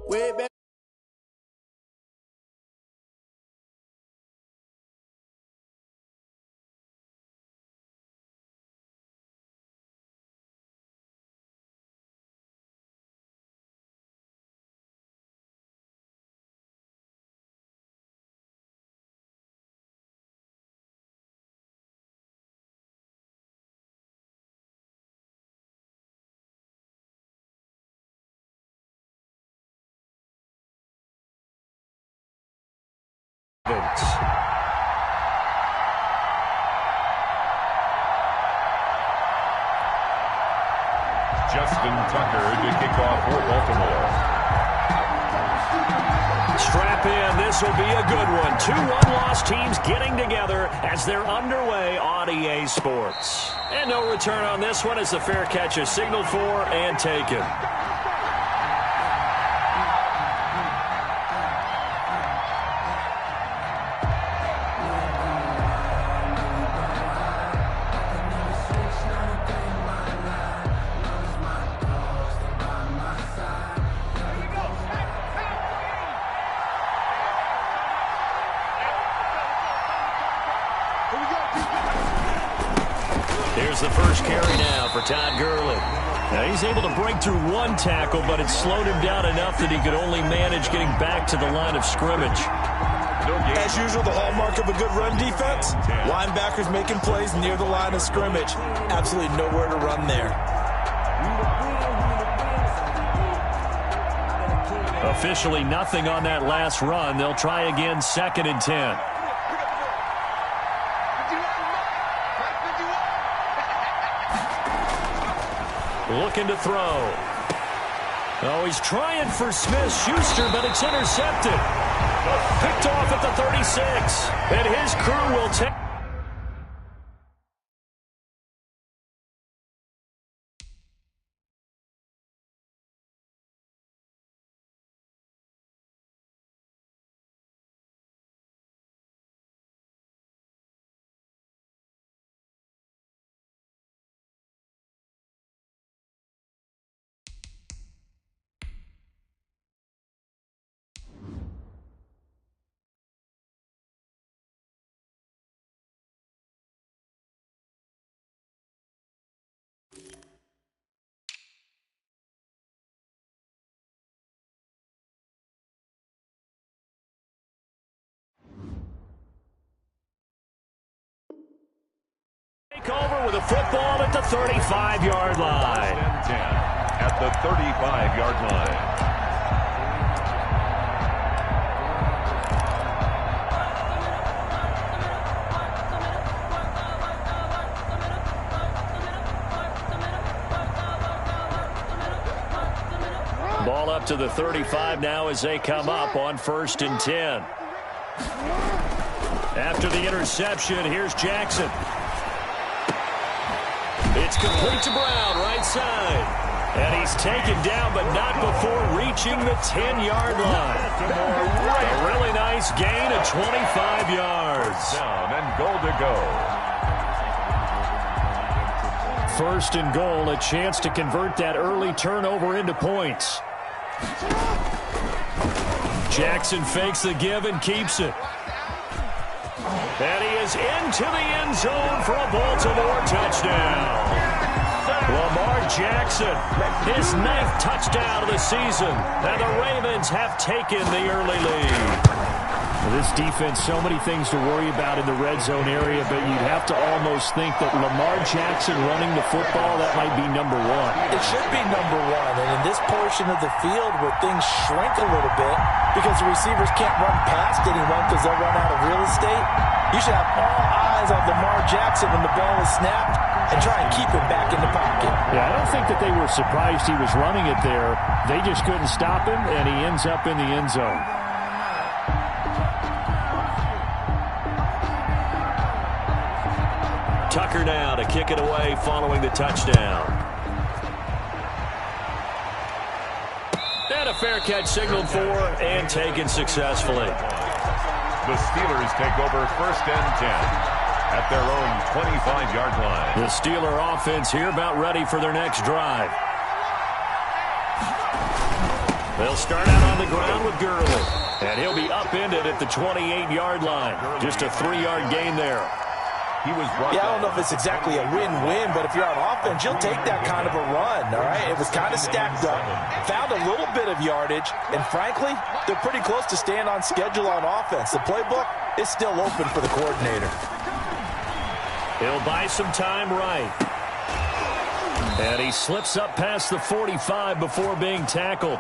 Way back. Justin Tucker to kick off for Baltimore. Strap in. This will be a good one. Two one-loss teams getting together as they're underway on EA Sports. And no return on this one as the fair catch is signaled for and taken. Here's the first carry now for Todd Gurley. Now he's able to break through one tackle, but it slowed him down enough that he could only manage getting back to the line of scrimmage. As usual, the hallmark of a good run defense, linebackers making plays near the line of scrimmage. Absolutely nowhere to run there. Officially nothing on that last run. They'll try again, 2nd and 10. Looking to throw. Oh, he's trying for Smith-Schuster, but it's intercepted. Picked off at the 36. And his crew will take. Take over with a football at the 35-yard line. 10 at the 35-yard line. Ball up to the 35 now as they come up on 1st and 10. After the interception, here's Jackson. It's complete to Brown, right side. And he's taken down, but not before reaching the 10-yard line. A really nice gain of 25 yards. Down and goal to go. 1st and goal, a chance to convert that early turnover into points. Jackson fakes the give and keeps it. And he is into the end zone for a Baltimore touchdown. Lamar Jackson, his 9th touchdown of the season. And the Ravens have taken the early lead. This defense, so many things to worry about in the red zone area, but you'd have to almost think that Lamar Jackson running the football, that might be number one. It should be number one, and in this portion of the field where things shrink a little bit because the receivers can't run past anyone because they'll run out of real estate, you should have all eyes on Lamar Jackson when the ball is snapped and try and keep him back in the pocket. Yeah, I don't think that they were surprised he was running it there. They just couldn't stop him, and he ends up in the end zone. Tucker now to kick it away following the touchdown. And a fair catch signaled for and taken successfully. The Steelers take over 1st and 10 at their own 25-yard line. The Steeler offense here about ready for their next drive. They'll start out on the ground with Gurley. And he'll be upended at the 28-yard line. Just a 3-yard gain there. I don't know if it's exactly a win-win, but if you're on offense, you'll take that kind of a run, all right? It was kind of stacked up, found a little bit of yardage, and frankly, they're pretty close to staying on schedule on offense. The playbook is still open for the coordinator. He'll buy some time right. And he slips up past the 45 before being tackled.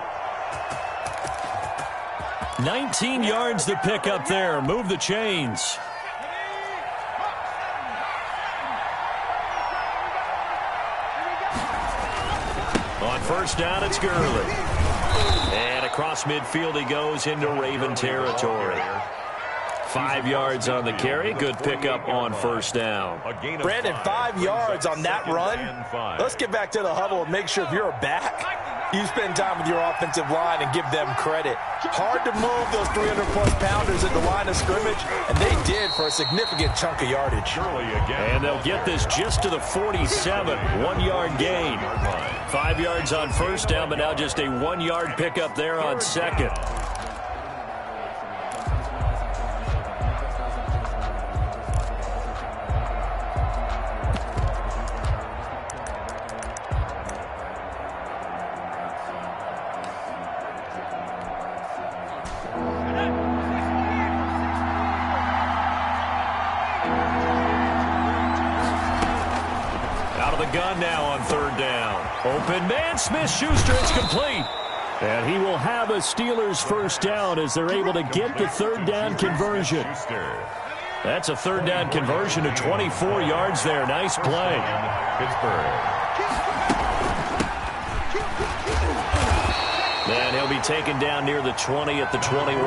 19 yards to pick up there. Move the chains. On first down, it's Gurley. And across midfield he goes into Raven territory. 5 yards on the carry. Good pickup on first down. Brandon, 5 yards on that run. Let's get back to the huddle and make sure if you're a back, you spend time with your offensive line and give them credit. Hard to move those 300-plus pounders at the line of scrimmage, and they did for a significant chunk of yardage. And they'll get this just to the 47, 1-yard gain. 5 yards on first down, but now just a 1-yard pickup there on second. Gun now on third down. Open man, Smith-Schuster, it's complete. And he will have a Steelers first down as they're able to get the third down conversion. That's a third down conversion to 24 yards there. Nice play. And he'll be taken down near the 20 at the 21.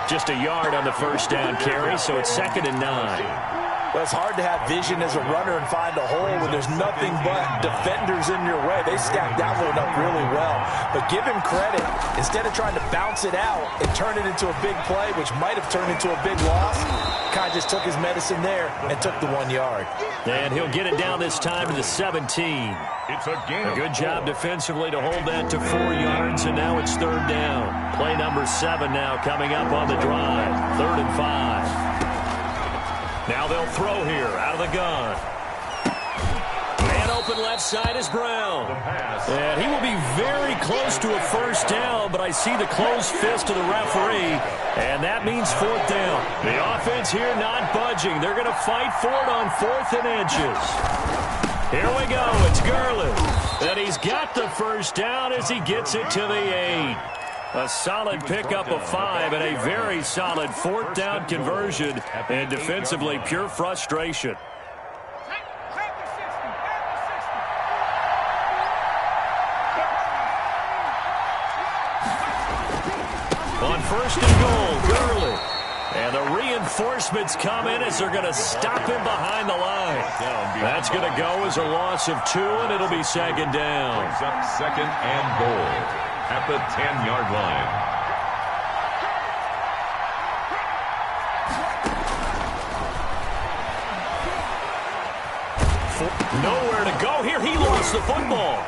Just a yard on the first down carry, so it's 2nd and 9. Well, it's hard to have vision as a runner and find a hole when there's nothing but defenders in your way. They stacked that one up really well. But give him credit. Instead of trying to bounce it out and turn it into a big play, which might have turned into a big loss, kind of just took his medicine there and took the 1 yard. And he'll get it down this time to the 17. It's a game. A good job defensively to hold that to 4 yards, and now it's third down. Play number 7 now coming up on the drive. 3rd and 5. Now they'll throw here out of the gun. Man open left side is Brown. And he will be very close to a first down, but I see the closed fist of the referee, and that means 4th down. The offense here not budging. They're going to fight for it on 4th and inches. Here we go. It's Gurley. And he's got the first down as he gets it to the 8. A solid pickup of 5 and a very solid 4th down conversion, and defensively pure frustration. On 1st and goal, Gurley. And the reinforcements come in as they're going to stop him behind the line. That's going to go as a loss of 2, and it'll be 2nd down. Brings up 2nd and goal at the 10-yard line. Nowhere to go here. He lost the football.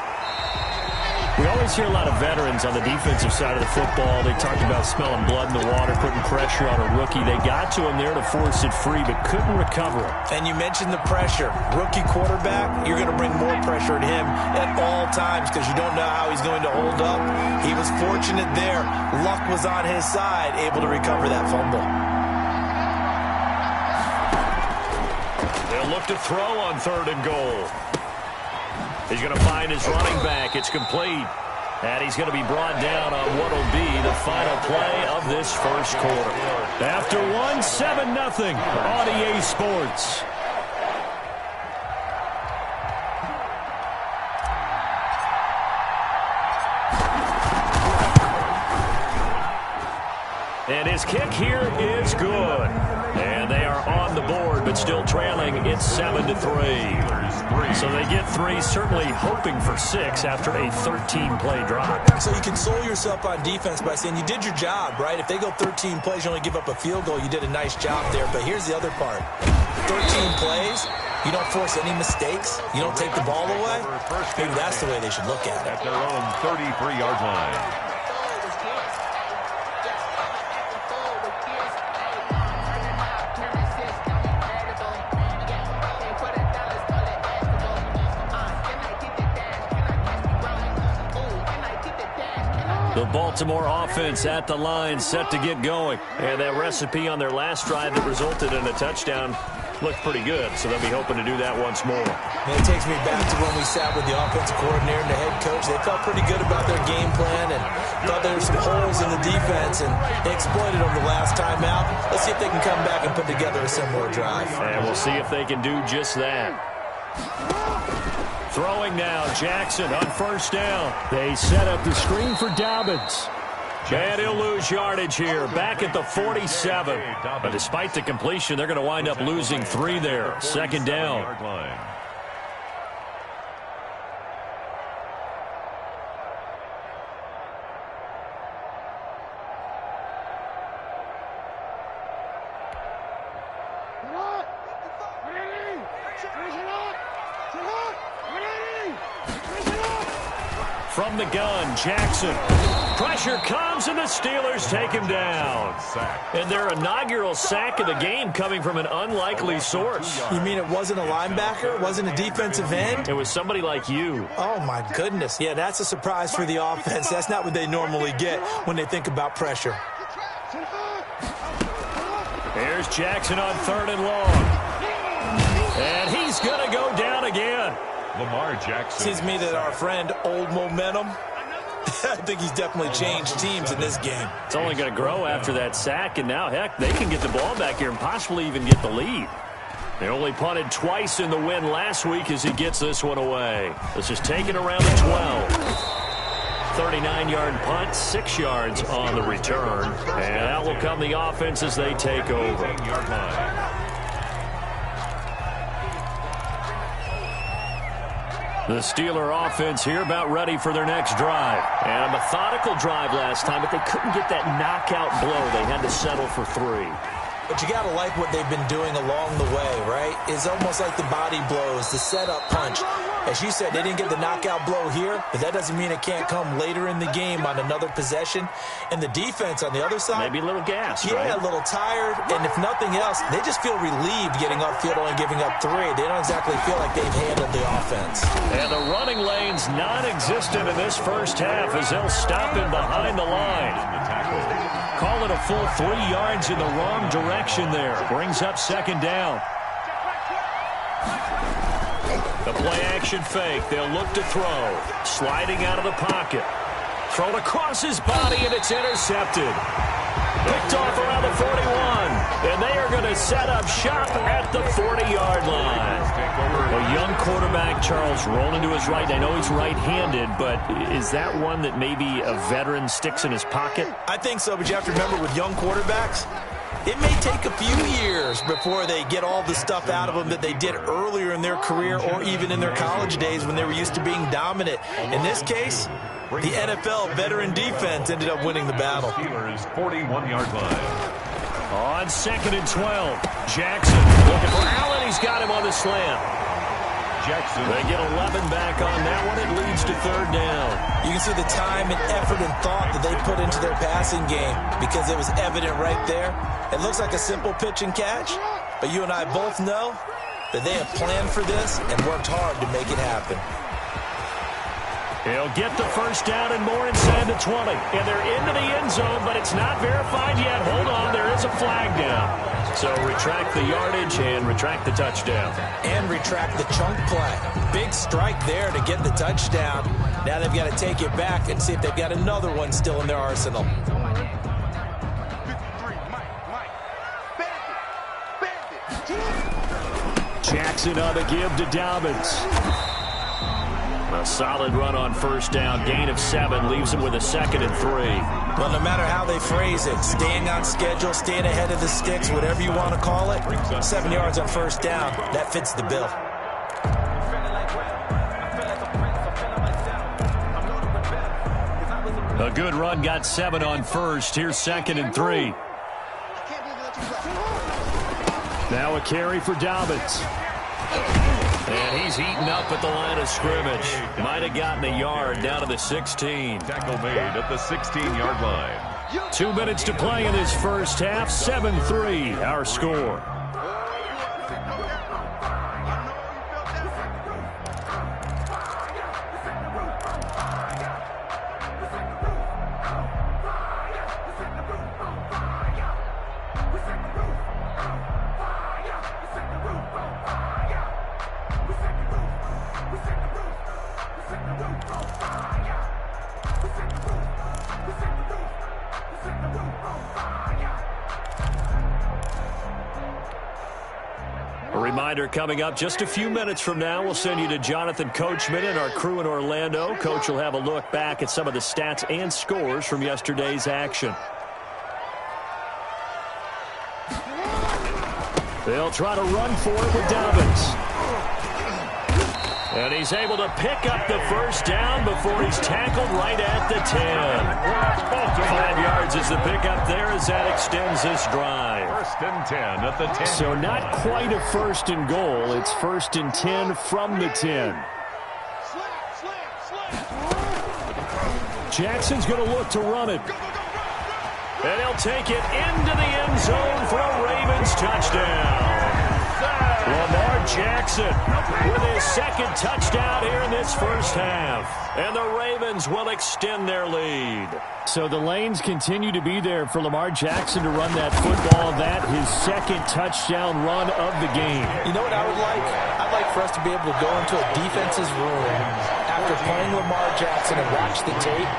We always hear a lot of veterans on the defensive side of the football. They talked about smelling blood in the water, putting pressure on a rookie. They got to him there to force it free, but couldn't recover it. And you mentioned the pressure. Rookie quarterback, you're going to bring more pressure at him at all times because you don't know how he's going to hold up. He was fortunate there. Luck was on his side, able to recover that fumble. They'll look to throw on 3rd and goal. He's going to find his running back. It's complete. And he's going to be brought down on what will be the final play of this first quarter. After 1, 7-0 on EA Sports. And his kick here is good. And they are on the board, but still trailing. It's 7-3. So they get 3, certainly hoping for 6 after a 13-play drive. So you console yourself on defense by saying you did your job, right? If they go 13 plays, you only give up a field goal, you did a nice job there. But here's the other part. 13 plays, You don't force any mistakes. You don't take the ball away. Maybe that's the way they should look at it. At their own 33-yard line. The Baltimore offense at the line, set to get going. And that recipe on their last drive that resulted in a touchdown looked pretty good, so they'll be hoping to do that once more. And it takes me back to when we sat with the offensive coordinator and the head coach. They felt pretty good about their game plan and thought there were some holes in the defense, and they exploited them the last time out. Let's see if they can come back and put together a similar drive. And we'll see if they can do just that. Throwing now, Jackson on first down. They set up the screen for Dobbins. And he'll lose yardage here, back at the 47. But despite the completion, they're going to wind up losing 3 there. Second down. From the gun, Jackson. Pressure comes, and the Steelers take him down. And their inaugural sack of the game coming from an unlikely source. You mean it wasn't a linebacker? It wasn't a defensive end? It was somebody like you. Oh, my goodness. Yeah, that's a surprise for the offense. That's not what they normally get when they think about pressure. Here's Jackson on 3rd and long. And he's going to go down again. Lamar Jackson. Seems to me that our friend, Old Momentum, I think he's definitely changed teams in this game. It's only going to grow after that sack, and now, heck, they can get the ball back here and possibly even get the lead. They only punted twice in the win last week as he gets this one away. This is taken around the 12. 39-yard punt, 6 yards on the return. And out will come the offense as they take over. 10-yard line. The Steeler offense here about ready for their next drive. And a methodical drive last time, but they couldn't get that knockout blow. They had to settle for 3. But you got to like what they've been doing along the way, right? It's almost like the body blows, the setup punch. As you said, they didn't get the knockout blow here, but that doesn't mean it can't come later in the game on another possession. And the defense on the other side, maybe a little gassed, yeah, right? A little tired. And if nothing else, they just feel relieved getting upfield only giving up 3. They don't exactly feel like they've handled the offense. And the running lane's non-existent in this first half as they'll stop him behind the line. Call it a full 3 yards in the wrong direction there. Brings up second down. The play-action fake. They'll look to throw. Sliding out of the pocket. Thrown across his body, and it's intercepted. Picked off around the 41. And they are going to set up shop at the 40-yard line. A young quarterback, Charles, rolling to his right. I know he's right-handed, but is that one that maybe a veteran sticks in his pocket? I think so, but you have to remember with young quarterbacks, it may take a few years before they get all the stuff out of them that they did earlier in their career or even in their college days when they were used to being dominant. In this case, the NFL veteran defense ended up winning the battle. Steelers 41-yard line. On 2nd and 12, Jackson looking for Allen. He's got him on the slant. Jackson. They get 11 back on that one. It leads to 3rd down. You can see the time and effort and thought that they put into their passing game because it was evident right there. It looks like a simple pitch and catch, but you and I both know that they have planned for this and worked hard to make it happen. He'll get the first down and more inside the 20. And they're into the end zone, but it's not verified yet. Hold on, there is a flag down. So retract the yardage and retract the touchdown. And retract the chunk play. Big strike there to get the touchdown. Now they've got to take it back and see if they've got another one still in their arsenal. Jackson on the give to Dobbins. A solid run on first down. Gain of 7 leaves him with a 2nd and 3. Well, no matter how they phrase it, staying on schedule, staying ahead of the sticks, whatever you want to call it, 7 yards on first down, that fits the bill. A good run got 7 on first. Here's 2nd and 3. Now a carry for Dobbins. And he's eaten up at the line of scrimmage. Might have gotten a yard down to the 16. Tackle made at the 16-yard line. 2 minutes to play in this first half. 7-3, our score. Reminder coming up just a few minutes from now. We'll send you to Jonathan Coachman and our crew in Orlando. Coach will have a look back at some of the stats and scores from yesterday's action. They'll try to run for it with Dobbins. And he's able to pick up the first down before he's tackled right at the 10. 5 yards is the pickup there as that extends this drive. First and 10 at the 10. So not quite a first and goal. It's first and 10 from the 10. Jackson's going to look to run it. And he'll take it into the end zone for a Ravens touchdown. Lamar Jackson with his second touchdown here in this first half. And the Ravens will extend their lead. So the lanes continue to be there for Lamar Jackson to run that football. That his second touchdown run of the game. You know what I would like? I'd like for us to be able to go into a defense's room after playing Lamar Jackson and watch the tape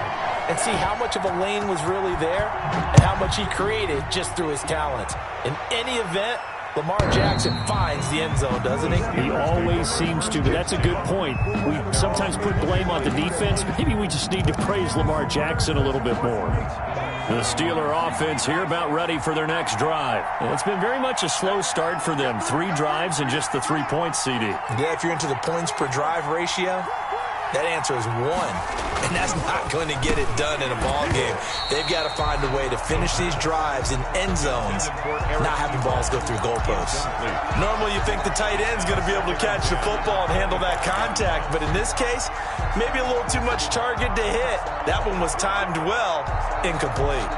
and see how much of a lane was really there and how much he created just through his talent. In any event, Lamar Jackson finds the end zone, doesn't he? He always seems to, but that's a good point. We sometimes put blame on the defense. Maybe we just need to praise Lamar Jackson a little bit more. The Steeler offense here about ready for their next drive. And it's been very much a slow start for them. 3 drives and just the 3 points, CD. Yeah, if you're into the points per drive ratio, that answer is 1. And that's not going to get it done in a ball game. They've got to find a way to finish these drives in end zones, not having balls go through goalposts. Normally you think the tight end's going to be able to catch the football and handle that contact, but in this case, maybe a little too much target to hit. That one was timed well, incomplete.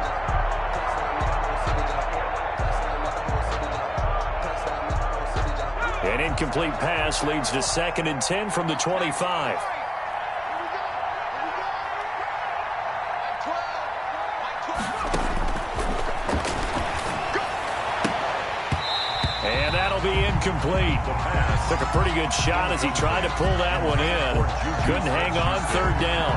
An incomplete pass leads to 2nd and 10 from the 25. And that'll be incomplete. Took a pretty good shot as he tried to pull that one in. Couldn't hang on 3rd down.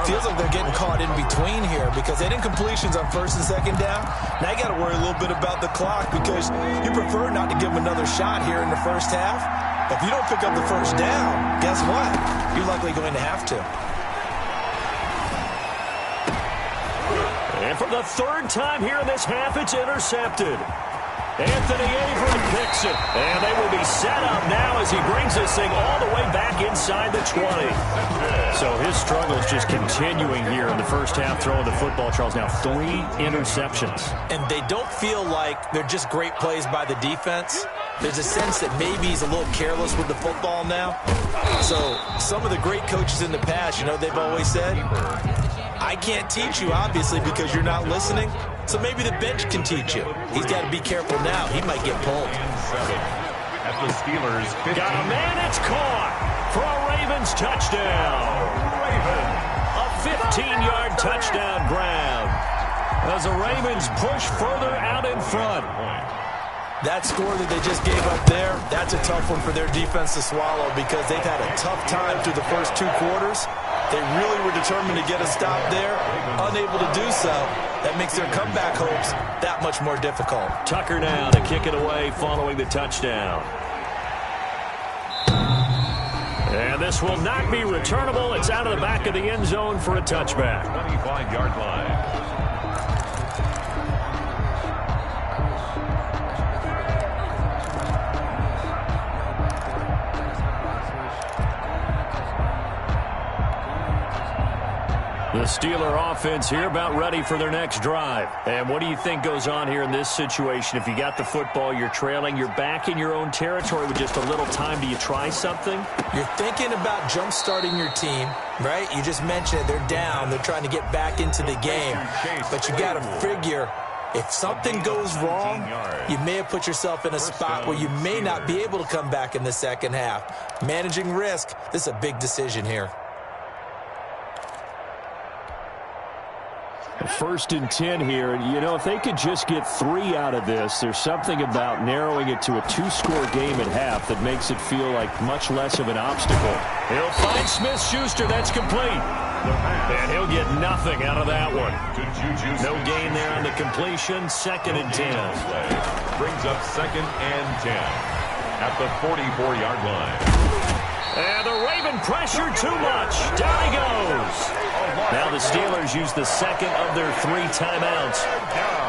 Feels like they're getting caught in between here because they had incompletions on 1st and 2nd down. Now you got to worry a little bit about the clock because you prefer not to give them another shot here in the first half. If you don't pick up the first down, guess what? You're likely going to have to. And for the 3rd time here in this half, it's intercepted. Anthony Avery picks it. And they will be set up now as he brings this thing all the way back inside the 20. So his struggles just continuing here in the first half throwing the football. Charles, now 3 interceptions. And they don't feel like they're just great plays by the defense. There's a sense that maybe he's a little careless with the football now. So some of the great coaches in the past, you know, they've always said, I can't teach you, obviously, because you're not listening. So maybe the bench can teach you. He's got to be careful now. He might get pulled. At the Steelers' 15. Got a man, it's caught for a Ravens touchdown. A 15-yard touchdown grab as the Ravens push further out in front. That score that they just gave up there, that's a tough one for their defense to swallow because they've had a tough time through the first 2 quarters. They really were determined to get a stop there, unable to do so. That makes their comeback hopes that much more difficult. Tucker now to kick it away following the touchdown. And this will not be returnable. It's out of the back of the end zone for a touchback. 25-yard line. The Steeler offense here about ready for their next drive. And what do you think goes on here in this situation? If you got the football, you're trailing, you're back in your own territory with just a little time. Do you try something? You're thinking about jump-starting your team, right? You just mentioned it. They're down. They're trying to get back into the game. But you got to figure, if something goes wrong, you may have put yourself in a spot where you may not be able to come back in the second half. Managing risk, this is a big decision here. 1st and 10 here. You know, if they could just get 3 out of this, there's something about narrowing it to a 2-score game at half that makes it feel like much less of an obstacle. He'll find Smith-Schuster. That's complete. And he'll get nothing out of that one. No gain there on the completion. 2nd and 10. Brings up 2nd and 10 at the 44-yard line. And the Raven pressure too much. Down he goes. Now the Steelers use the 2nd of their 3 timeouts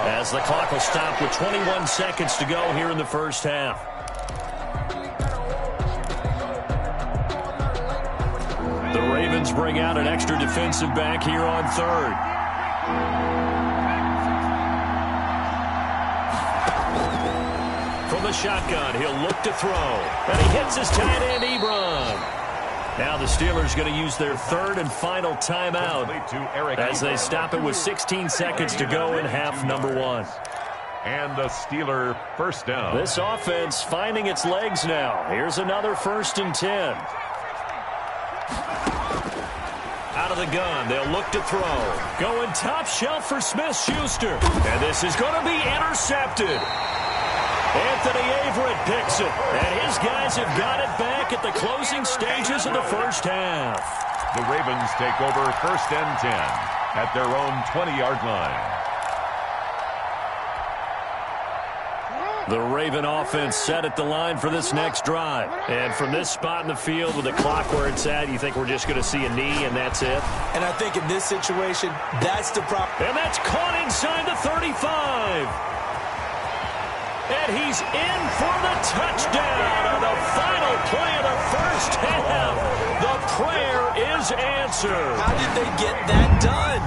as the clock will stop with 21 seconds to go here in the first half. The Ravens bring out an extra defensive back here on 3rd. From the shotgun, he'll look to throw. And he hits his tight end, Ebron. Now the Steelers going to use their 3rd and final timeout as they stop it with 16 seconds to go in half number 1. And a Steeler first down. This offense finding its legs now. Here's another 1st and 10. Out of the gun, they'll look to throw. Going top shelf for Smith-Schuster. And this is going to be intercepted. Anthony Averett picks it, and his guys have got it back at the closing stages of the first half. The Ravens take over 1st and 10 at their own 20-yard line. The Raven offense set at the line for this next drive. And from this spot in the field with the clock where it's at, you think we're just going to see a knee and that's it? And I think in this situation, that's the problem. And that's caught inside the 35. And he's in for the touchdown on the final play of the first half. The prayer is answered. How did they get that done?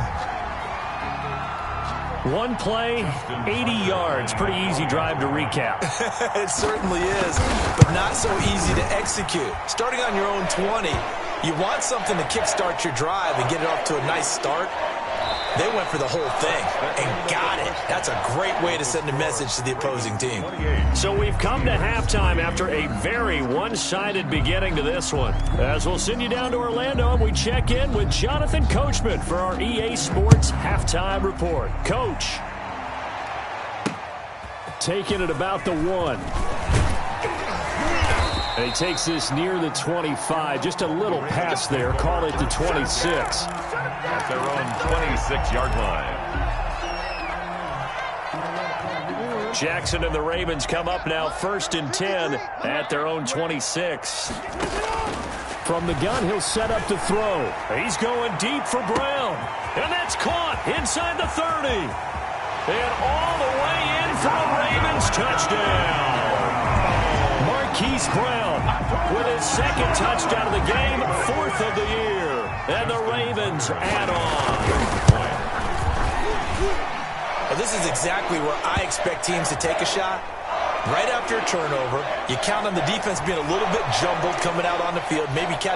One play, 80 yards. Pretty easy drive to recap. It certainly is, but not so easy to execute. Starting on your own 20, you want something to kickstart your drive and get it off to a nice start. They went for the whole thing and got it. That's a great way to send a message to the opposing team. So we've come to halftime after a very one-sided beginning to this one. As we'll send you down to Orlando and we check in with Jonathan Coachman for our EA Sports Halftime Report. Coach. Taking it about the 1. And he takes this near the 25. Just a little pass there. Call it the 26. At their own 26-yard line. Jackson and the Ravens come up now 1st and 10 at their own 26. From the gun, he'll set up to throw. He's going deep for Brown. And that's caught inside the 30. And all the way in for a Ravens touchdown. Marquise Brown with his 2nd touchdown of the game, 4th of the year. And the Ravens add on. Well, this is exactly where I expect teams to take a shot. Right after a turnover, you count on the defense being a little bit jumbled coming out on the field, maybe catch